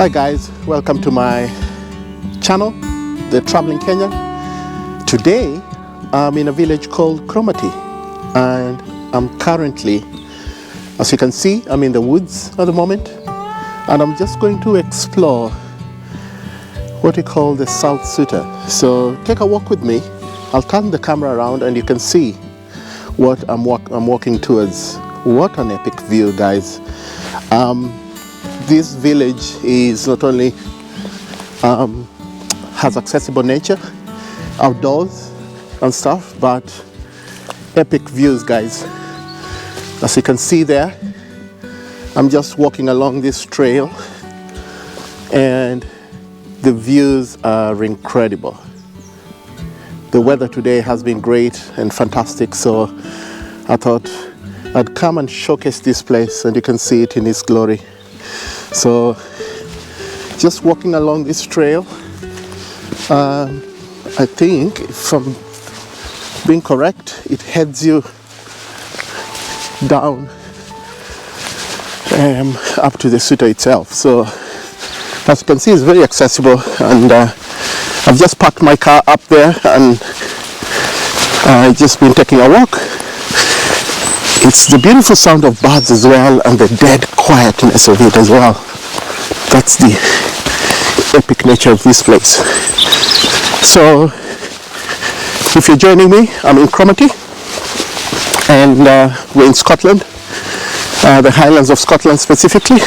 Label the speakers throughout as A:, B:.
A: Hi guys, welcome to my channel, The Traveling Kenyan. Today I'm in a village called Cromarty and I'm currently, as you can see, I'm in the woods at the moment and I'm just going to explore what we call the South Sutter. So take a walk with me. I'll turn the camera around and you can see what I'm walking towards. What an epic view, guys. This village is not only has accessible nature, outdoors and stuff, but epic views, guys. As you can see there, I'm just walking along this trail and the views are incredible. The weather today has been great and fantastic, so I thought I'd come and showcase this place and you can see it in its glory. So just walking along this trail, I think if I'm being correct, it heads you down up to the Sutter itself. So as you can see, it's very accessible, and I've just parked my car up there and I've just been taking a walk. It's the beautiful sound of birds as well and the dead quietness of it as well. That's the epic nature of this place. So if you're joining me, I'm in Cromarty and we're in Scotland, the Highlands of Scotland specifically.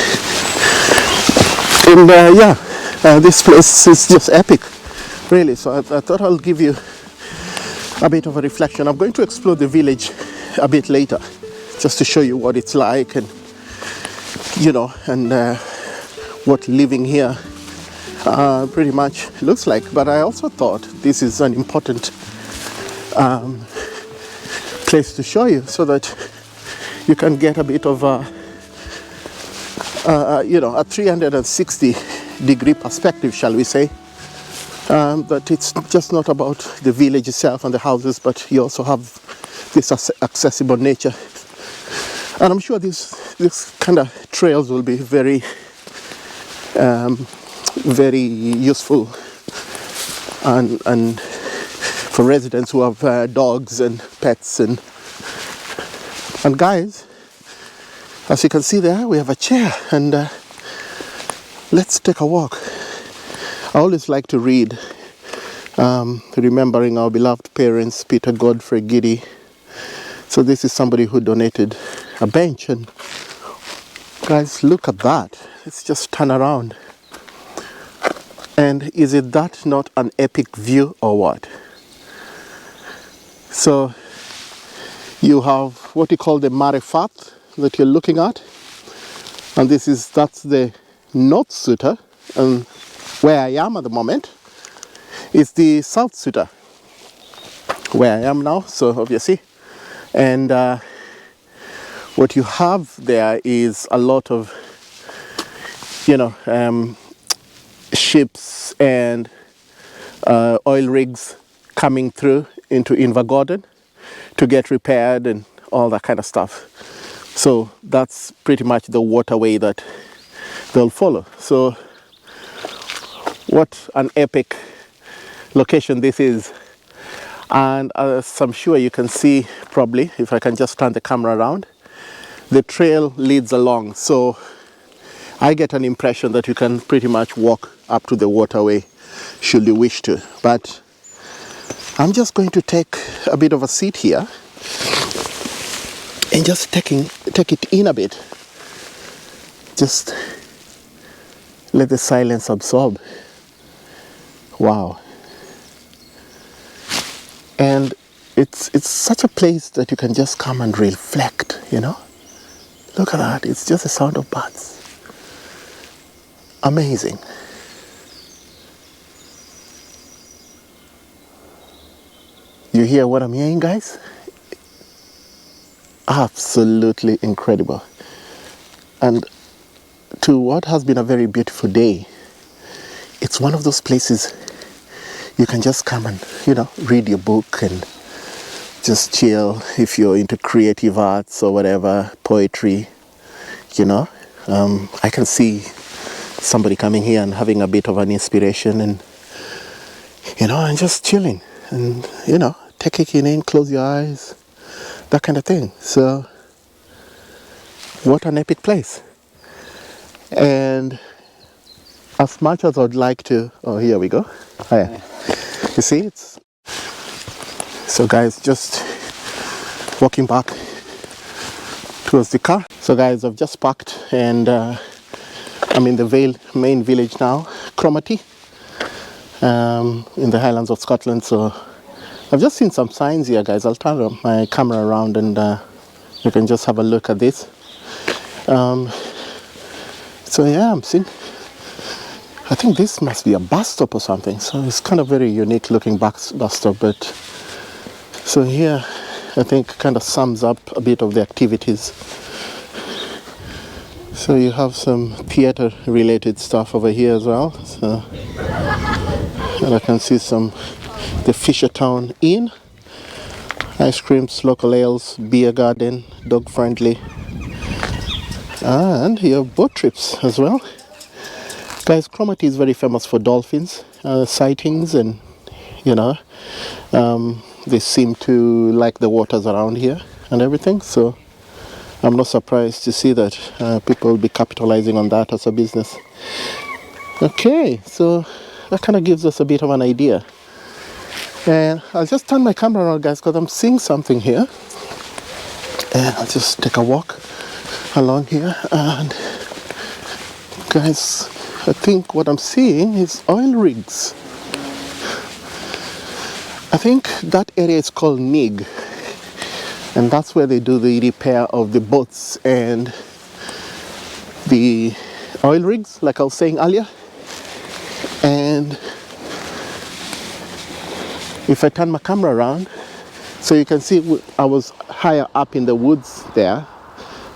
A: And this place is just epic, really. So I thought I'll give you a bit of a reflection. I'm going to explore the village a bit later, just to show you what it's like and what living here pretty much looks like. But I also thought this is an important place to show you so that you can get a bit of a 360-degree perspective, shall we say. That it's just not about the village itself and the houses, but you also have this accessible nature. And I'm sure this kind of trails will be very useful and for residents who have dogs and pets and guys, as you can see there, we have a chair and let's take a walk. I always like to read, remembering our beloved parents, Peter Godfrey Giddy. So this is somebody who donated a bench, and guys, look at that. Let's just turn around. And is it that not an epic view or what? So you have what you call the Cromarty Firth that you're looking at, and that's the North Sutter, and where I am at the moment is the South Sutter, where I am now. So obviously, and what you have there is a lot of ships and oil rigs coming through into Invergordon to get repaired and all that kind of stuff. So that's pretty much the waterway that they'll follow. So what an epic location this is. And as I'm sure you can see, probably, if I can just turn the camera around, the trail leads along. So I get an impression that you can pretty much walk up to the waterway should you wish to. But I'm just going to take a bit of a seat here and just take it in a bit. Just let the silence absorb. Wow. And it's such a place that you can just come and reflect, Look at that, it's just the sound of birds. Amazing. You hear what I'm hearing, guys? Absolutely incredible. And to what has been a very beautiful day, it's one of those places you can just come and, read your book and just chill if you're into creative arts or whatever, poetry, I can see somebody coming here and having a bit of an inspiration, and and just chilling, and taking it in, close your eyes, that kind of thing. So what an epic place. And as much as I'd like to, oh, here we go. Oh, yeah. You see, it's so guys, just walking back towards the car. So guys, I've just parked, and I'm in the main village now, Cromarty, in the Highlands of Scotland. So I've just seen some signs here, guys. I'll turn my camera around, and you can just have a look at this. So yeah, I'm seeing, I think this must be a bus stop or something. So it's kind of very unique looking bus stop. But so here, I think kind of sums up a bit of the activities. So you have some theatre related stuff over here as well. So, and I can see the Fishertown Inn, ice creams, local ales, beer garden, dog friendly, and your boat trips as well. Guys, Cromarty is very famous for dolphins sightings, and they seem to like the waters around here and everything. So I'm not surprised to see that people will be capitalizing on that as a business. Okay, so that kind of gives us a bit of an idea. And I'll just turn my camera around, guys, because I'm seeing something here. And I'll just take a walk along here. And guys, I think what I'm seeing is oil rigs. I think that area is called Nig, and that's where they do the repair of the boats and the oil rigs, like I was saying earlier. And if I turn my camera around, so you can see I was higher up in the woods there.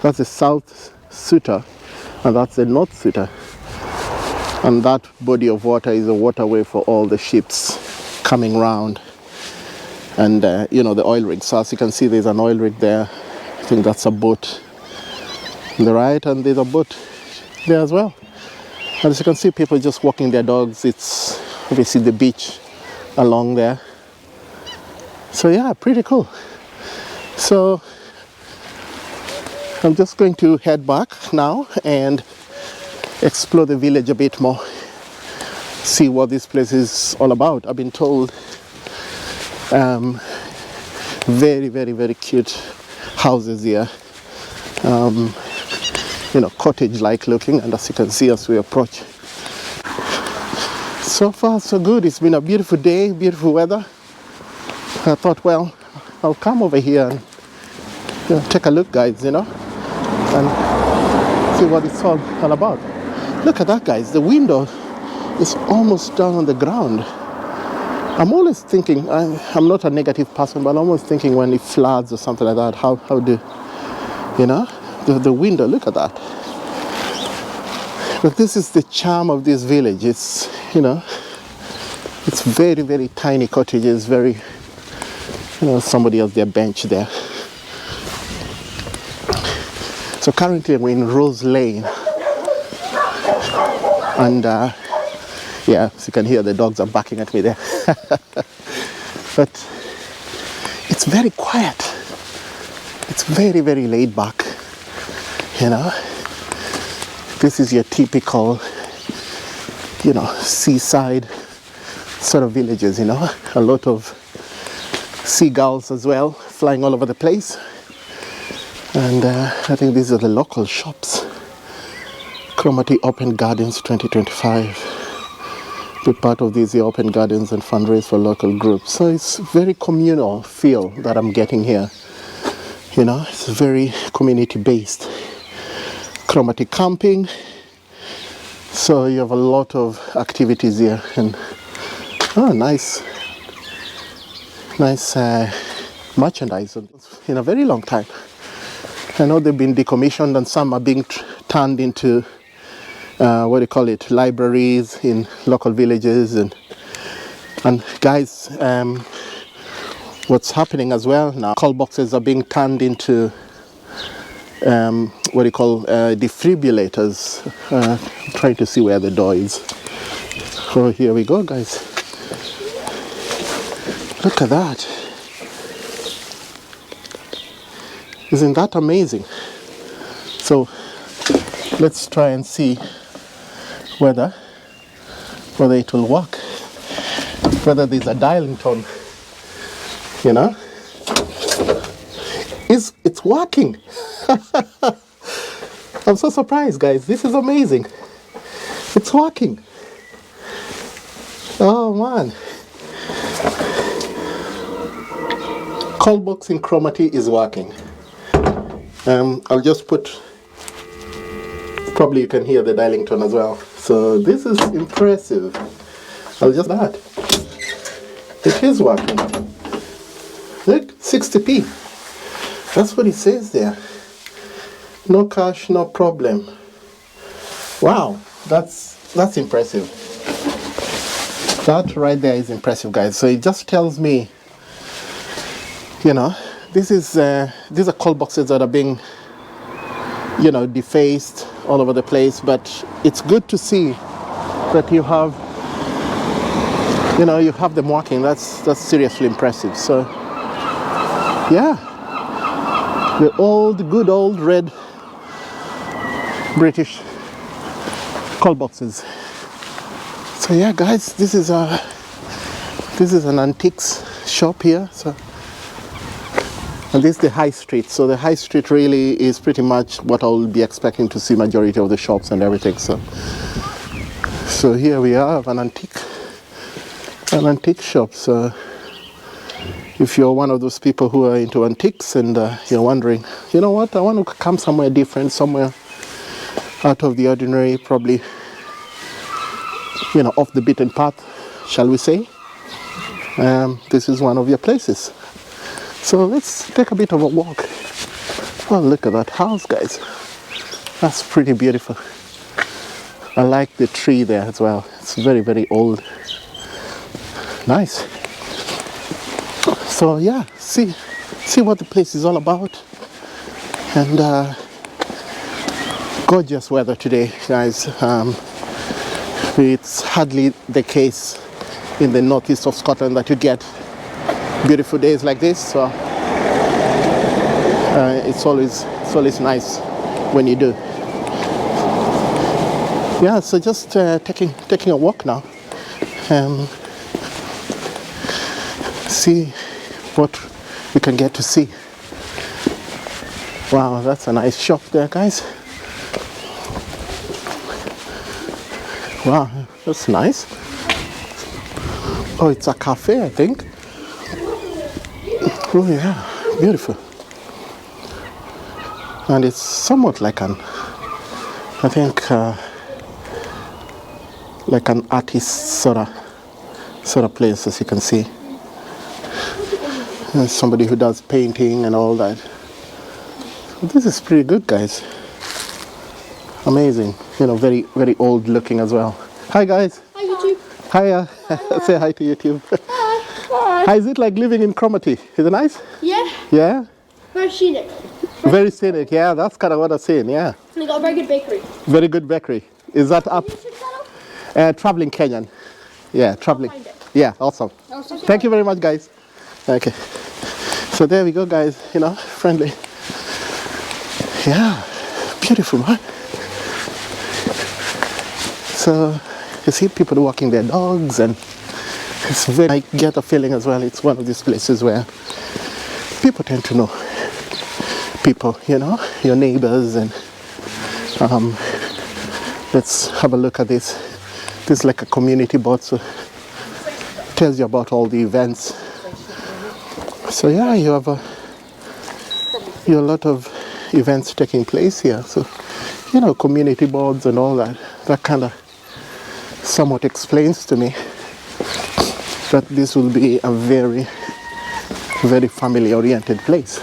A: That's the South Sutter, and that's the North Sutter. And that body of water is a waterway for all the ships coming round, and the oil rig. So as you can see, there's an oil rig there. I think that's a boat on the right, and there's a boat there as well. And as you can see, people just walking their dogs. It's obviously the beach along there. So yeah, pretty cool. So I'm just going to head back now and explore the village a bit more, see what this place is all about. I've been told very, very, very cute houses here, cottage-like looking, and as you can see as we approach. So far so good. It's been a beautiful day, beautiful weather. I thought, well, I'll come over here and take a look, guys, and see what it's all about. Look at that, guys. The window is almost down on the ground. I'm always thinking, I'm not a negative person, but I'm always thinking when it floods or something like that, how do, the window, look at that. But this is the charm of this village. It's, it's very, very tiny cottages, very, somebody has their bench there. So currently I'm in Rose Lane. And yeah, so you can hear the dogs are barking at me there. But it's very quiet. It's very, very laid back. This is your typical, seaside sort of villages, a lot of seagulls as well, flying all over the place. And I think these are the local shops. Cromarty Open Gardens 2025. Be part of these open gardens and fundraise for local groups. So it's very communal feel that I'm getting here. It's very community based. Cromarty camping. So you have a lot of activities here, and nice merchandise in a very long time. I know they've been decommissioned and some are being turned into libraries in local villages, and guys, what's happening as well now, call boxes are being turned into what do you call, defibrillators. I'm trying to see where the door is. So here we go, guys. Look at that. Isn't that amazing? So let's try and see whether it will work. Whether there's a dialing tone, you know. It's working. I'm so surprised, guys. This is amazing. It's working. Oh man. Call box in Cromarty is working. I'll just put, probably you can hear the dialing tone as well. So this is impressive. I'll just that. It is working. Look, 60p. That's what it says there. No cache, no problem. Wow, that's impressive. That right there is impressive, guys. So it just tells me, you know, these are call boxes that are being, you know, defaced all over the place, but it's good to see that you have, you know, you have them working. That's seriously impressive. So yeah, the good old red British call boxes. So yeah, guys, this is an antiques shop here. So, and this is the high street. So the high street really is pretty much what I will be expecting to see majority of the shops and everything. So here we have an antique shop. So if you're one of those people who are into antiques and you're wondering, you know what, I want to come somewhere different, somewhere out of the ordinary, probably, you know, off the beaten path, shall we say, this is one of your places. So let's take a bit of a walk. Oh, look at that house, guys. That's pretty beautiful. I like the tree there as well. It's very, very old. Nice. So yeah, see what the place is all about. And gorgeous weather today, guys. It's hardly the case in the northeast of Scotland that you get beautiful days like this. So it's always nice when you do. Yeah, so just taking a walk now. See what we can get to see. Wow, that's a nice shop there, guys. Wow, that's nice. Oh, it's a cafe, I think. Oh yeah, beautiful. And it's somewhat like an artist sort of place, as you can see. There's somebody who does painting and all that. This is pretty good, guys. Amazing. You know, very, very old looking as well. Hi, guys.
B: Hi, YouTube.
A: Hiya. Hi. Say hi to YouTube.
B: Hi. Hi.
A: How is it like living in Cromarty? Is it nice?
B: Yeah.
A: Yeah?
B: Very scenic.
A: Very scenic, yeah. That's kind of what I'm saying, yeah.
B: And they got a very good bakery.
A: Very good bakery. Is that up? Traveling Kenyan. Yeah, traveling. Yeah, awesome. Thank you very much, guys. Okay. So there we go, guys. You know, friendly. Yeah, beautiful, man. So you see people walking their dogs, and it's very, I get a feeling as well, it's one of these places where people tend to know people, you know, your neighbors. And let's have a look at this. This is like a community board, so it tells you about all the events. So yeah, you have a lot of events taking place here. So, you know, community boards and all that. That kind of somewhat explains to me that this will be a very, very family-oriented place.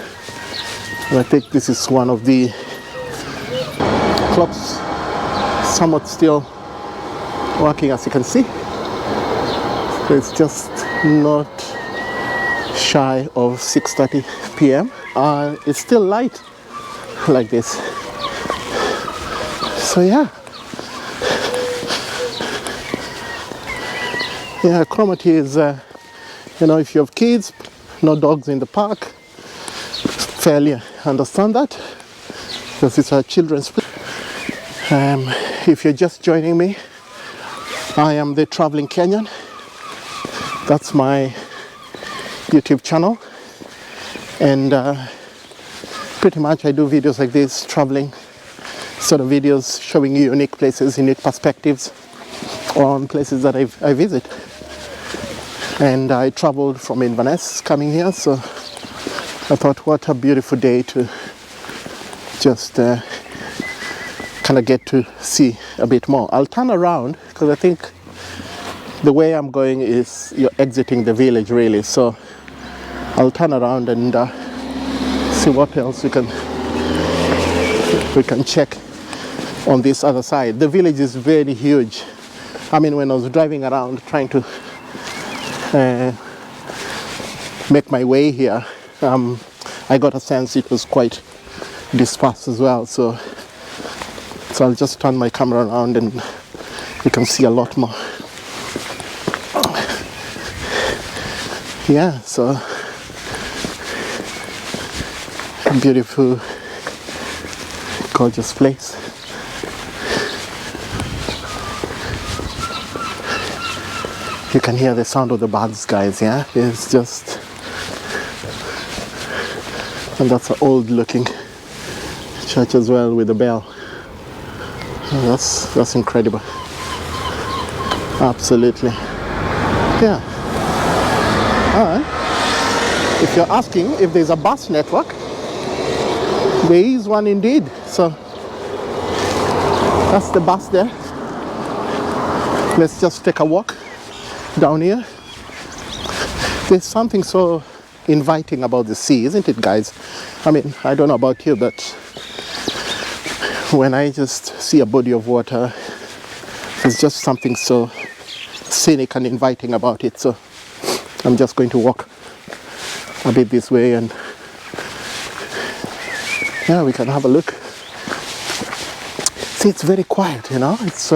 A: And I think this is one of the clocks somewhat still working, as you can see. So it's just not shy of 6:30 p.m. It's still light. like this. So yeah, Cromarty is, you know, if you have kids, no dogs in the park, fairly understand that, because it's a children's place. If you're just joining me, I am the Traveling Kenyan. That's my YouTube channel, and pretty much I do videos like this, traveling sort of videos, showing you unique places, unique perspectives on places that I visit. And I traveled from Inverness coming here, so I thought what a beautiful day to just kind of get to see a bit more. I'll turn around because I think the way I'm going is you're exiting the village really, so I'll turn around and see what else we can check on this other side. The village is very huge. I mean, when I was driving around trying to make my way here, I got a sense it was quite dispersed as well, so I'll just turn my camera around and you can see a lot more. Yeah, so beautiful, gorgeous place. You can hear the sound of the birds, guys. Yeah, it's just, and that's an old looking church as well with a bell. That's incredible. Absolutely. Yeah. Alright. If you're asking if there's a bus network, there is one indeed. So that's the bus there. Let's just take a walk down here. There's something so inviting about the sea, isn't it, guys? I mean, I don't know about you, but when I just see a body of water, there's just something so scenic and inviting about it. So I'm just going to walk a bit this way and yeah, we can have a look. See, it's very quiet, you know. It's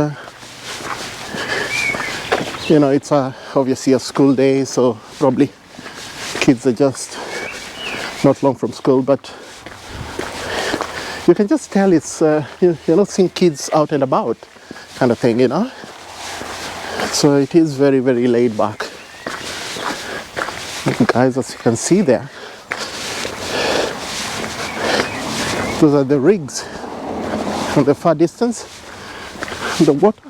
A: you know, it's obviously a school day, so probably kids are just not long from school, but you can just tell it's you're not seeing kids out and about kind of thing, you know. So it is very, very laid back. Guys, as you can see there, those are the rigs from the far distance, the water.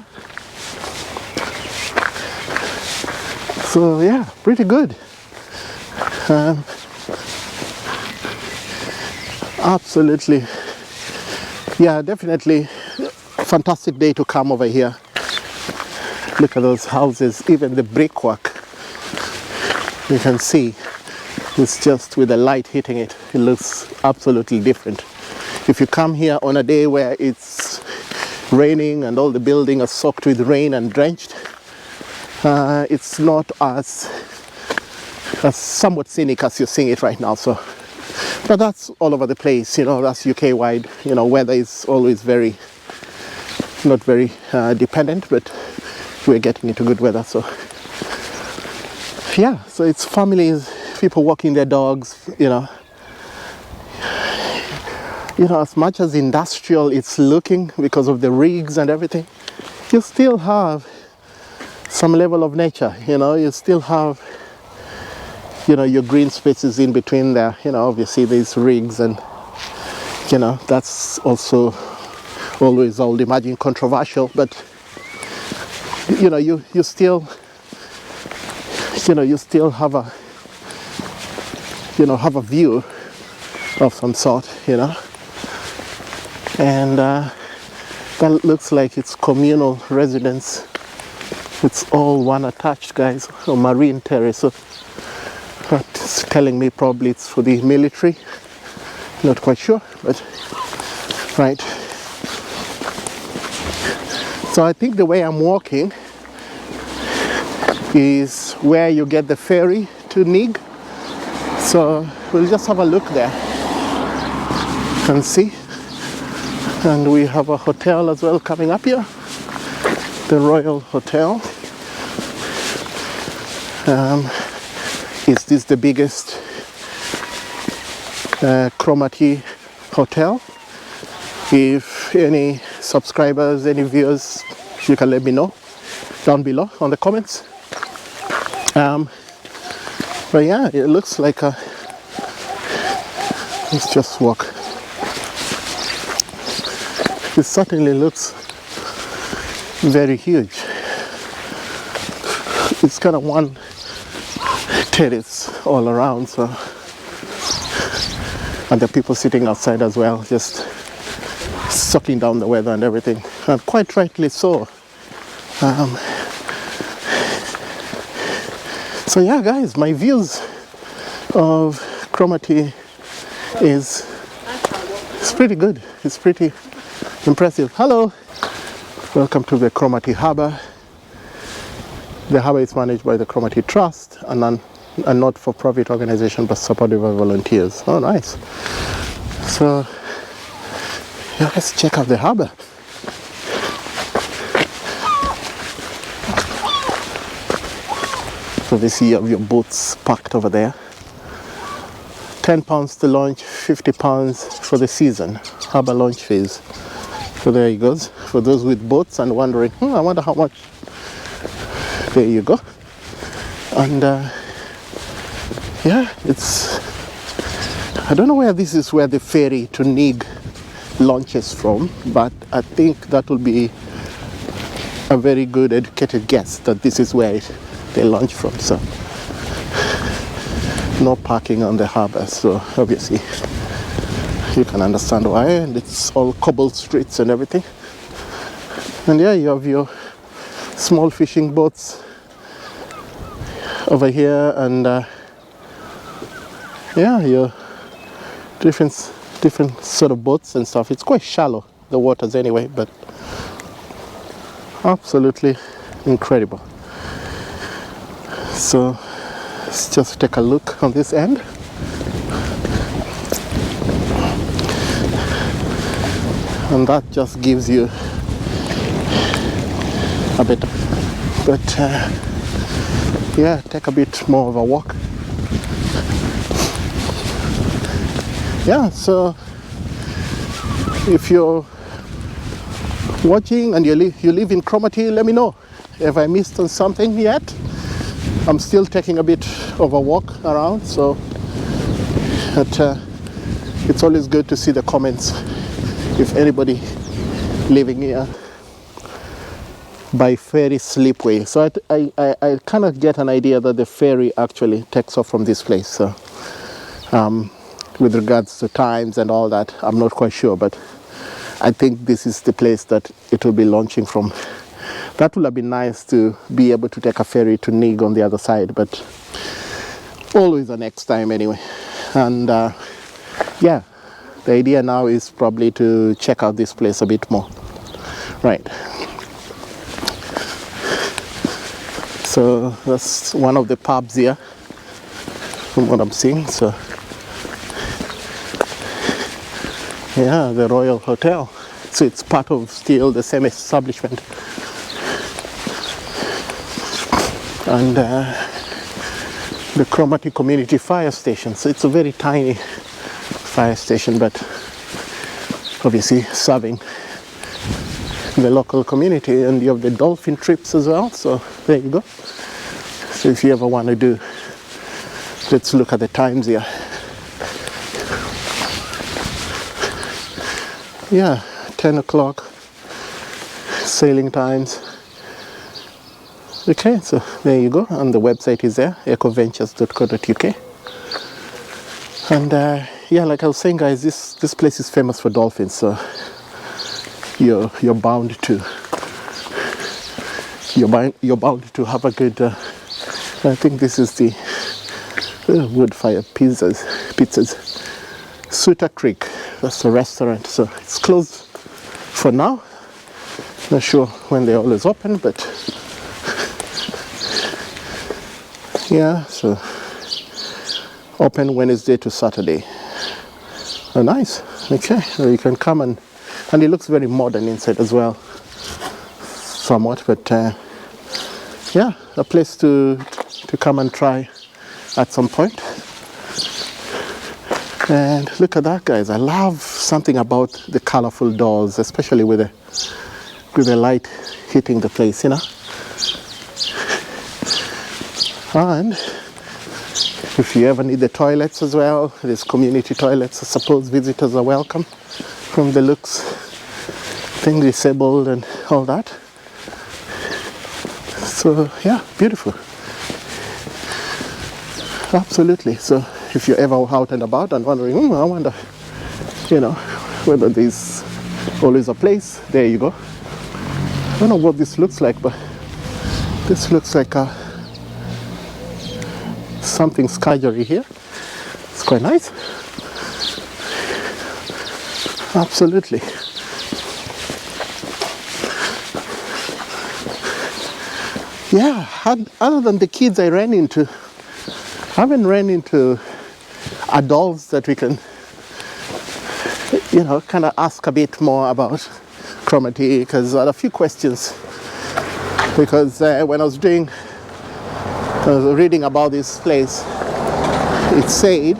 A: So yeah, pretty good. Absolutely. Yeah, definitely fantastic day to come over here. Look at those houses, even the brickwork. You can see it's just with the light hitting it, it looks absolutely different. If you come here on a day where it's raining and all the buildings are soaked with rain and drenched, it's not as somewhat scenic as you're seeing it right now. So, but that's all over the place, you know, that's UK wide. You know, weather is always not very dependent, but we're getting into good weather. So yeah, so it's families, people walking their dogs, you know, as much as industrial it's looking because of the rigs and everything, you still have some level of nature, you know, you still have, you know, your green spaces in between there, you know, obviously these rigs, and, you know, that's also always, I would imagine, controversial, but, you know, you still, you know, you still have a, you know, have a view of some sort, you know, and that looks like it's communal residence. It's all one attached, guys, or marine terrace. So that's telling me probably it's for the military. Not quite sure, but right. So I think the way I'm walking is where you get the ferry to Nig. So we'll just have a look there and see. And we have a hotel as well coming up here, the Royal Hotel. Is this the biggest Cromarty hotel? If any subscribers, any viewers, you can let me know down below on the comments. But yeah, it looks like a, let's just walk. It certainly looks very huge. It's kind of one terrace all around, so, and there are people sitting outside as well, just sucking down the weather and everything, and quite rightly so. So yeah, guys, my views of Cromarty is pretty good. It's pretty impressive. Hello, welcome to the Cromarty Harbour. The harbour is managed by the Cromarty Trust, a not-for-profit organisation but supported by volunteers. Oh, nice. So yeah, let's check out the harbour. So this, you have your boats parked over there. £10 to launch, £50 for the season, harbour launch fees. So there you go. For those with boats and wondering, I wonder how much. There you go. And yeah, it's, I don't know where this is, where the ferry to Nig launches from, but I think that will be a very good educated guess that this is where they launch from. So no parking on the harbour, so obviously you can understand why, and it's all cobbled streets and everything. And yeah, you have your small fishing boats over here, and yeah, your different sort of boats and stuff. It's quite shallow, the waters anyway, but absolutely incredible. So let's just take a look on this end. And that just gives you a bit, but yeah, take a bit more of a walk. Yeah, so if you're watching and you live in Cromarty, let me know if I missed on something yet. I'm still taking a bit of a walk around, so it's always good to see the comments if anybody living here by ferry slipway. So I kind of get an idea that the ferry actually takes off from this place. So with regards to times and all that, I'm not quite sure, but I think this is the place that it will be launching from. That would have been nice to be able to take a ferry to Nig on the other side, but always the next time anyway. And yeah, the idea now is probably to check out this place a bit more. Right. So that's one of the pubs here, from what I'm seeing. So yeah, the Royal Hotel. So it's part of still the same establishment. And the Cromarty Community Fire Station. So it's a very tiny fire station, but obviously serving the local community. And you have the dolphin trips as well. So there you go. So if you ever want to do, let's look at the times here. Yeah, 10 o'clock sailing times. Okay, so there you go, and the website is there, ecoventures.co.uk. And yeah, like I was saying, guys, this place is famous for dolphins, so you're bound to have a good. I think this is the wood fire pizzas. Sutter Creek, that's the restaurant. So it's closed for now. Not sure when they always open, but yeah, so open Wednesday to Saturday. Oh, nice. Okay, so you can come and And it looks very modern inside as well, somewhat, but yeah, a place to come and try at some point. And look at that, guys. I love something about the colorful doors, especially with the light hitting the place, you know. And if you ever need the toilets as well, there's community toilets. I suppose visitors are welcome from the looks. Thing disabled and all that. So yeah, beautiful. Absolutely. So if you're ever out and about and wondering, I wonder, you know, whether there's always a place, there you go. I don't know what this looks like, but this looks like something skygery here. It's quite nice. Absolutely. Yeah, other than the kids I ran into, I haven't ran into adults that we can, you know, kind of ask a bit more about Cromarty, because I had a few questions. Because when I was reading about this place, it said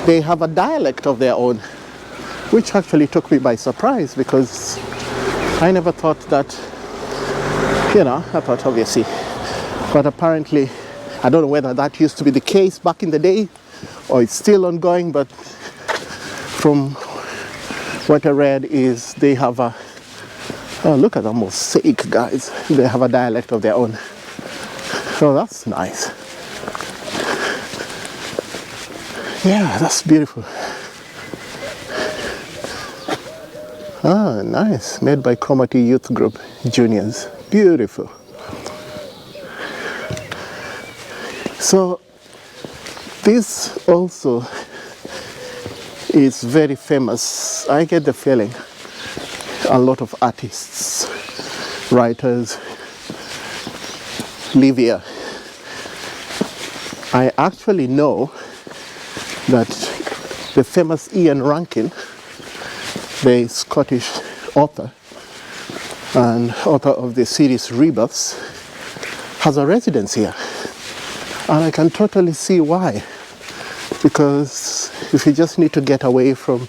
A: they have a dialect of their own, which actually took me by surprise, because I never thought that, you know, I thought obviously, but apparently, I don't know whether that used to be the case back in the day or it's still ongoing, but from what I read is they have a, oh, look at the mosaic, guys. They have a dialect of their own. So that's nice. Yeah, that's beautiful. Ah, nice. Made by Cromarty Youth Group Juniors. Beautiful. So this also is very famous. I get the feeling a lot of artists, writers live here. I actually know that the famous Ian Rankin, the Scottish author and author of the series Rebirths, has a residence here. And I can totally see why. Because if you just need to get away from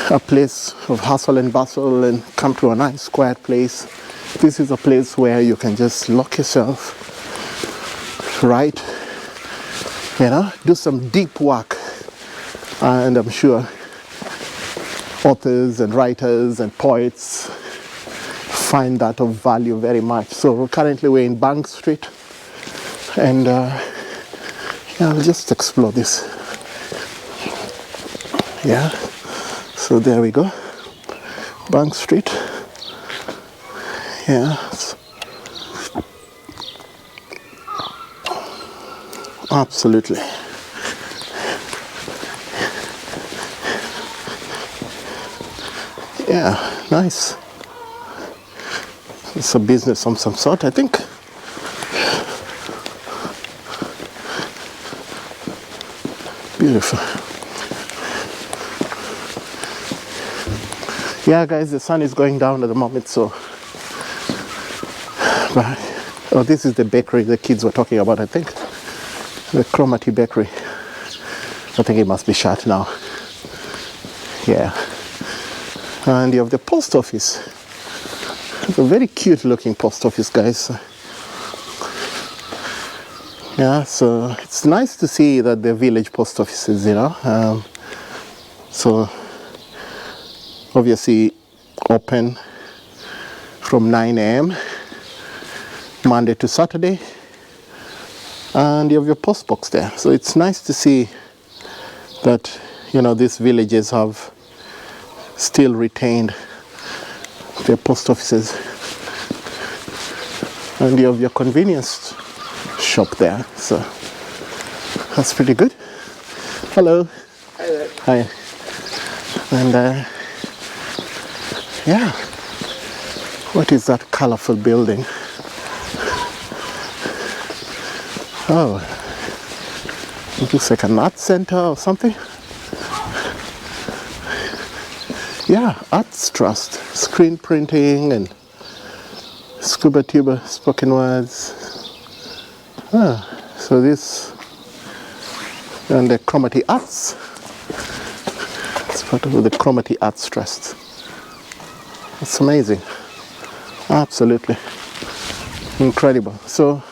A: a place of hustle and bustle and come to a nice quiet place, this is a place where you can just lock yourself, write, you know, do some deep work. And I'm sure authors and writers and poets find that of value very much. So currently we're in Bank Street, and yeah, I'll just explore this. Yeah, so there we go, Bank Street. Yeah, absolutely. Yeah, nice. It's a business of some sort, I think. Beautiful. Yeah, guys, the sun is going down at the moment, so. But, oh, this is the bakery the kids were talking about, I think. The Cromarty Bakery. I think it must be shut now. Yeah. And you have the post office. It's a very cute looking post office, guys. Yeah, so it's nice to see that the village post offices, you know. So obviously open from 9 a.m. Monday to Saturday. And you have your post box there. So it's nice to see that, you know, these villages have still retained their post offices. And you have your convenience shop there. So that's pretty good. Hello.
C: Hi there.
A: Hi. And yeah. What is that colorful building? Oh, it looks like a nut center or something. yeah, arts trust, screen printing and scuba tuber spoken words. So this and the Cromarty Arts. It's part of the Cromarty Arts Trust. It's amazing. Absolutely incredible. So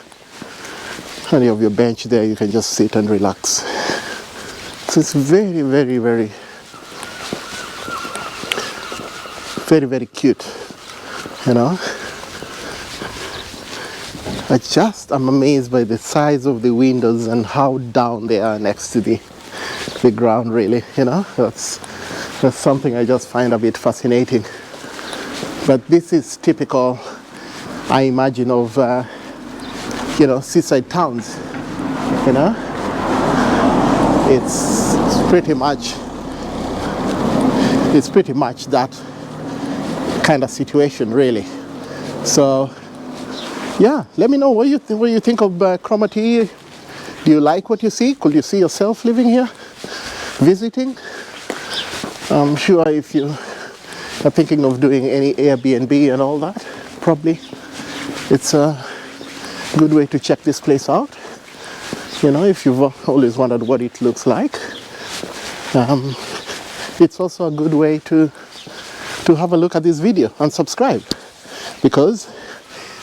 A: when you have your bench there, you can just sit and relax. So it's very, very, very, very, very cute, you know. I'm amazed by the size of the windows and how down they are next to the ground, really, you know. That's something I just find a bit fascinating. But this is typical, I imagine, of you know, seaside towns, you know. It's pretty much that kind of situation, really. So yeah, let me know what you think of Cromarty. Do you like what you see? Could you see yourself living here, visiting? I'm sure if you are thinking of doing any Airbnb and all that, probably it's a good way to check this place out. You know, if you've always wondered what it looks like, it's also a good way to have a look at this video and subscribe, because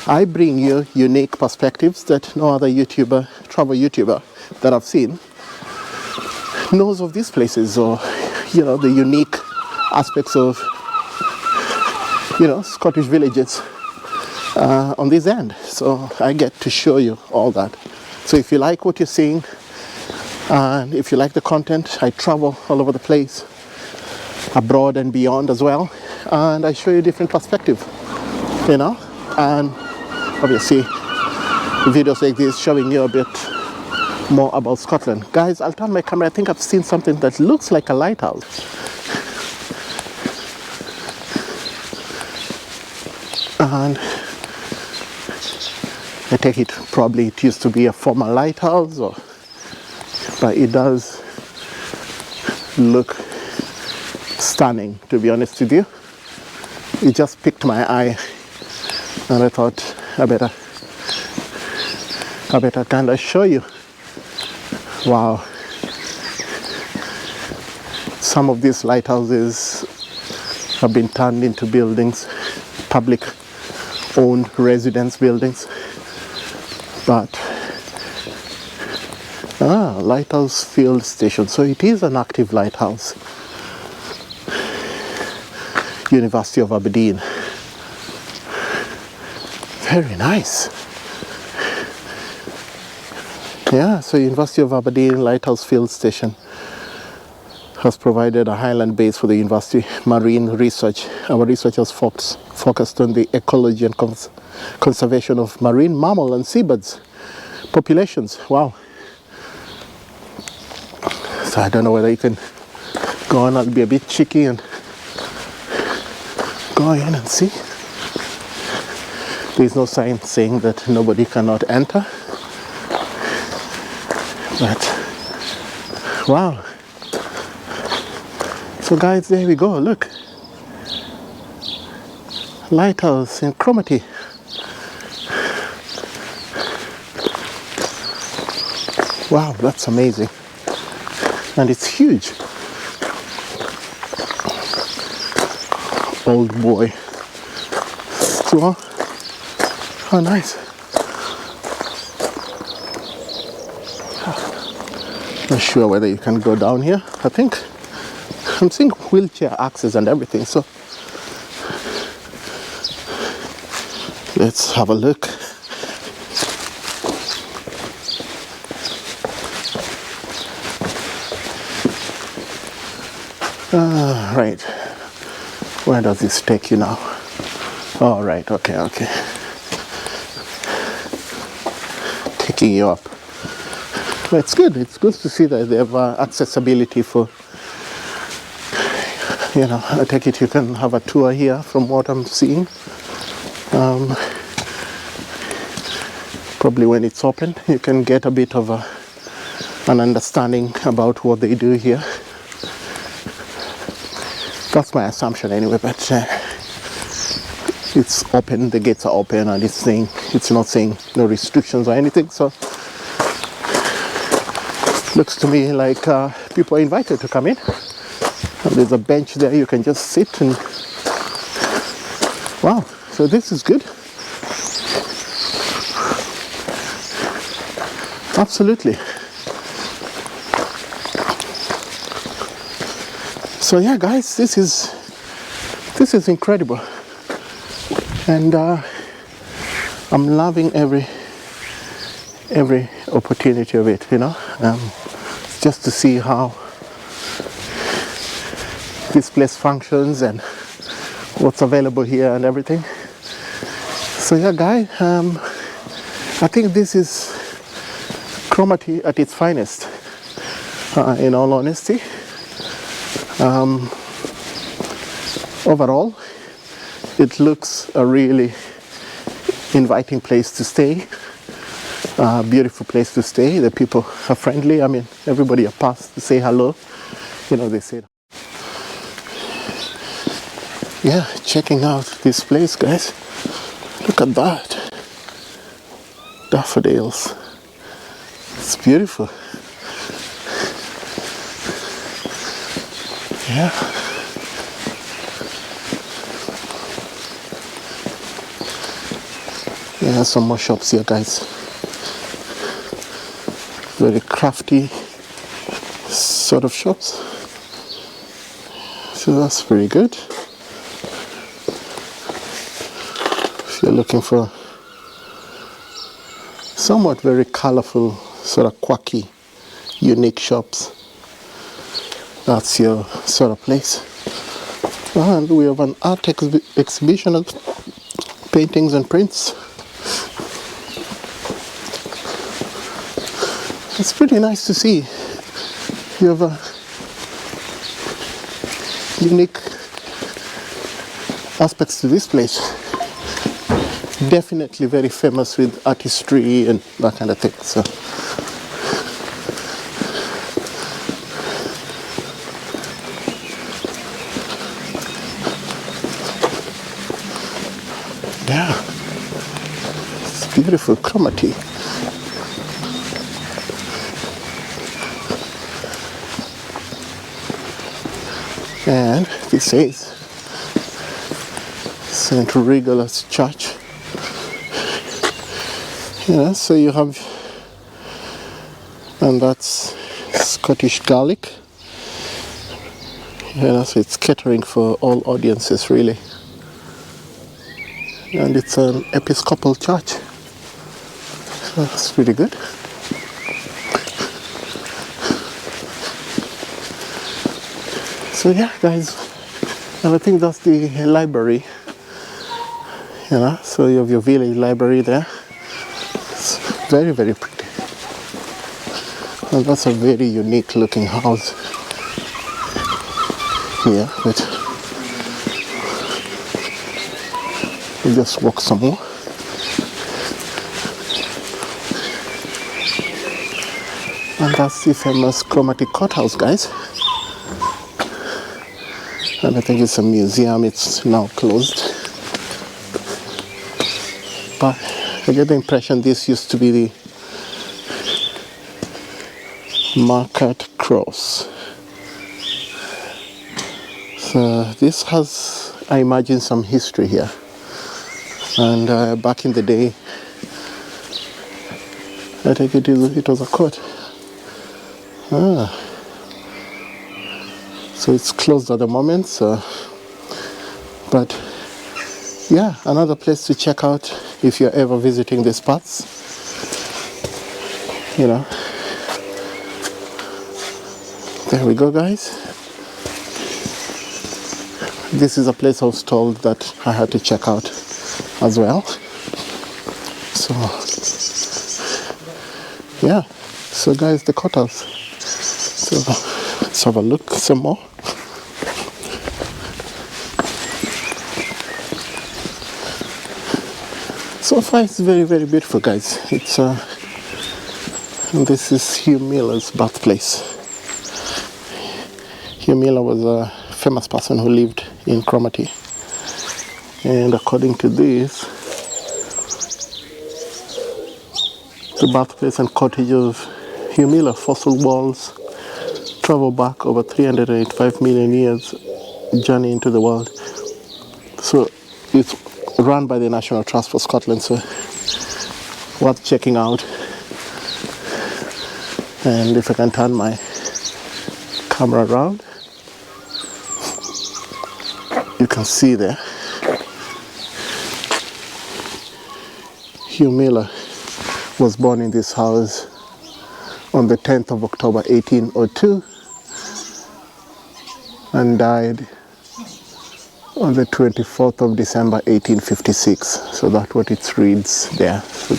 A: I bring you unique perspectives that no other travel YouTuber that I've seen knows of these places, or, you know, the unique aspects of, you know, Scottish villages on this end. So I get to show you all that. So if you like what you're seeing, and if you like the content, I travel all over the place, abroad and beyond as well, and I show you different perspective, you know, and obviously videos like this showing you a bit more about Scotland. Guys, I'll turn my camera. I think I've seen something that looks like a lighthouse. And I take it probably it used to be a former lighthouse, but it does look stunning, to be honest with you. It just piqued my eye, and I thought I better kind of show you. Wow. Some of these lighthouses have been turned into buildings, public owned residence buildings. But lighthouse field station. So it is an active lighthouse. University of Aberdeen. Very nice. Yeah, so University of Aberdeen Lighthouse Field Station has provided a highland base for the university marine research. Our research has focused on the ecology and conservation of marine mammal and seabirds populations. Wow. So I don't know whether you can go on. I'll be a bit cheeky and go in and see. There's no sign saying that nobody cannot enter. But wow. So guys, there we go, look. Lighthouse in Cromarty. Wow, that's amazing. And it's huge. Old boy store. Oh, nice. Not sure whether you can go down here. I'm seeing wheelchair access and everything, so let's have a look. Right. Where does this take you now? Oh, right. Okay. Taking you up. But it's good. It's good to see that they have accessibility for, you know, I take it you can have a tour here from what I'm seeing. Probably when it's open, you can get a bit of an understanding about what they do here. That's my assumption anyway, but it's open, the gates are open, and it's not saying no restrictions or anything, so looks to me like people are invited to come in. And there's a bench there, you can just sit and wow, so this is good. Absolutely. So yeah, guys, this is incredible, and I'm loving every opportunity of it, you know, just to see how this place functions and what's available here and everything. So yeah, guys, I think this is Cromarty at its finest, in all honesty. Overall, it looks a really inviting place to stay, beautiful place to stay. The people are friendly. I mean, everybody are passed to say hello, you know, they say. Yeah, checking out this place, guys. Look at that. Daffodils. It's beautiful. Yeah. Yeah, some more shops here, guys. Very crafty sort of shops. So that's pretty good. If you're looking for somewhat very colorful, sort of quirky, unique shops, that's your sort of place. And we have an art exhibition of paintings and prints. It's pretty nice to see. You have a unique aspects to this place. Definitely very famous with artistry and that kind of thing. So yeah, it's beautiful, Cromarty. And this says St. Regulus Church. Yeah, so you have, and that's Scottish Gaelic. Yeah, so it's catering for all audiences, really. And it's an Episcopal church. So that's pretty good. So yeah, guys, and I think that's the library. You know, so you have your village library there. It's very, very pretty. And that's a very unique looking house here. But we'll just walk some more. And that's the famous Cromarty Courthouse, guys. And I think it's a museum, it's now closed. But I get the impression this used to be the Market Cross. So this has, I imagine, some history here. And back in the day, I think it was a court. So it's closed at the moment, so, but yeah, another place to check out if you're ever visiting these parts, you know. There we go, guys. This is a place I was told that I had to check out as well. So yeah, so guys, the courthouse. So let's have a look some more. So far it's very, very beautiful, guys. It's this is Hugh Miller's birthplace. Hugh Miller was a famous person who lived in Cromarty. And according to this, the birthplace and cottage of Hugh Miller, fossil walls, travel back over 385 million years, journey into the world. So it's run by the National Trust for Scotland, so worth checking out. And if I can turn my camera around, you can see there Hugh Miller was born in this house on the 10th of October 1802 and died on the 24th of December 1856. So that's what it reads there. So,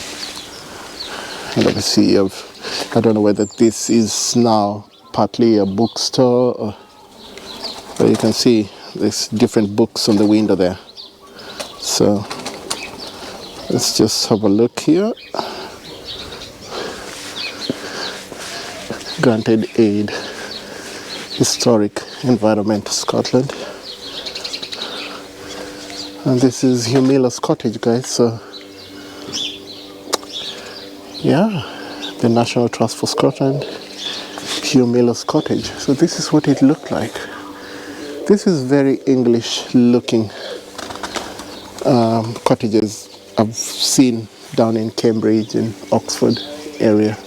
A: and obviously I don't know whether this is now partly a bookstore or, but you can see there's different books on the window there. So let's just have a look here. Granted aid, historic environment, Scotland. And this is Hugh Miller's cottage, guys. So yeah, the National Trust for Scotland, Hugh Miller's cottage. So this is what it looked like. This is very English looking cottages I've seen down in Cambridge and Oxford area,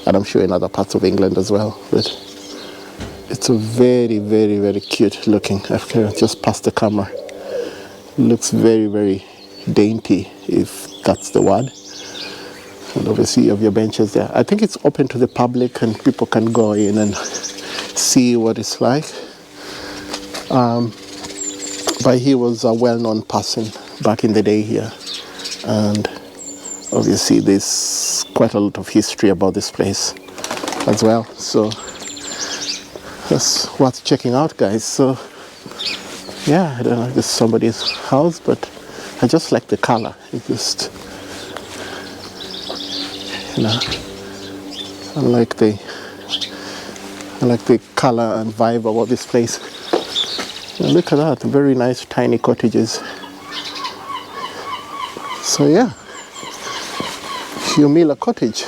A: and I'm sure in other parts of England as well. But it's a very, very, very cute looking. I've just passed the camera. It looks very, very dainty, if that's the word. And obviously you have your benches there. I think it's open to the public and people can go in and see what it's like. But he was a well-known person back in the day here. And obviously there's quite a lot of history about this place as well. So that's worth checking out, guys. So yeah, I don't know if this is somebody's house, but I just like the color. It just, you know, I like the color and vibe about this place. And look at that, very nice tiny cottages. So yeah, Hugh Miller cottage,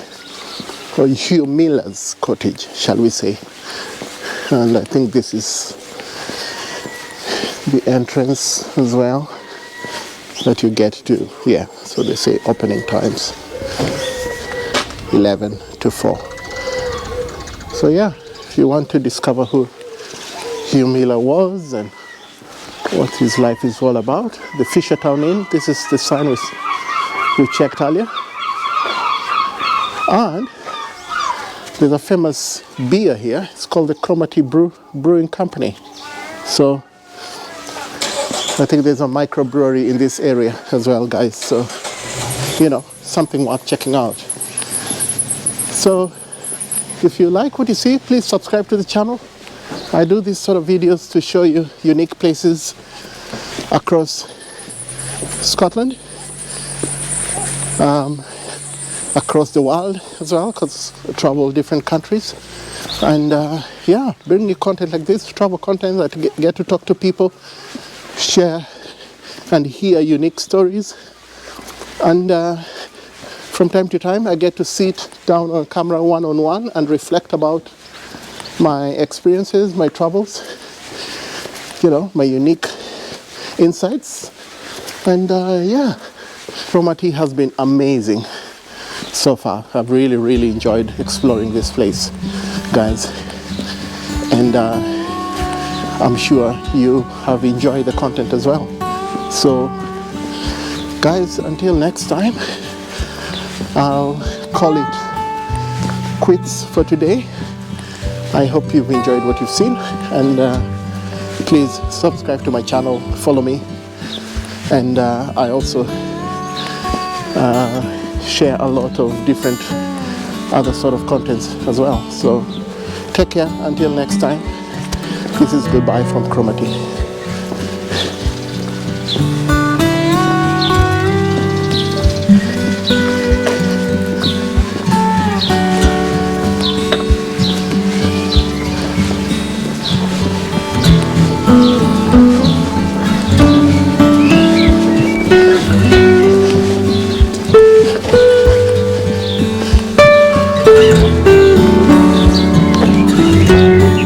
A: or Hugh Miller's cottage, shall we say. And I think this is the entrance as well that you get to. Yeah, so they say opening times 11 to 4. So yeah, if you want to discover who Hugh Miller was and what his life is all about, the Fishertown Inn, this is the sign we checked earlier. And there's a famous beer here. It's called the Cromarty Brewing Company. So I think there's a microbrewery in this area as well, guys. So, you know, something worth checking out. So if you like what you see, please subscribe to the channel. I do these sort of videos to show you unique places across Scotland, across the world as well, because I travel different countries. And yeah, bring you content like this, travel content that get to talk to people, share and hear unique stories. And from time to time, I get to sit down on camera one-on-one and reflect about my experiences, my travels, you know, my unique insights. And yeah, Cromarty has been amazing so far. I've really, really enjoyed exploring this place, guys. And I'm sure you have enjoyed the content as well. So, guys, until next time, I'll call it quits for today. I hope you've enjoyed what you've seen, and please subscribe to my channel, follow me, and I also share a lot of different other sort of contents as well. So take care until next time. This is goodbye from Cromarty.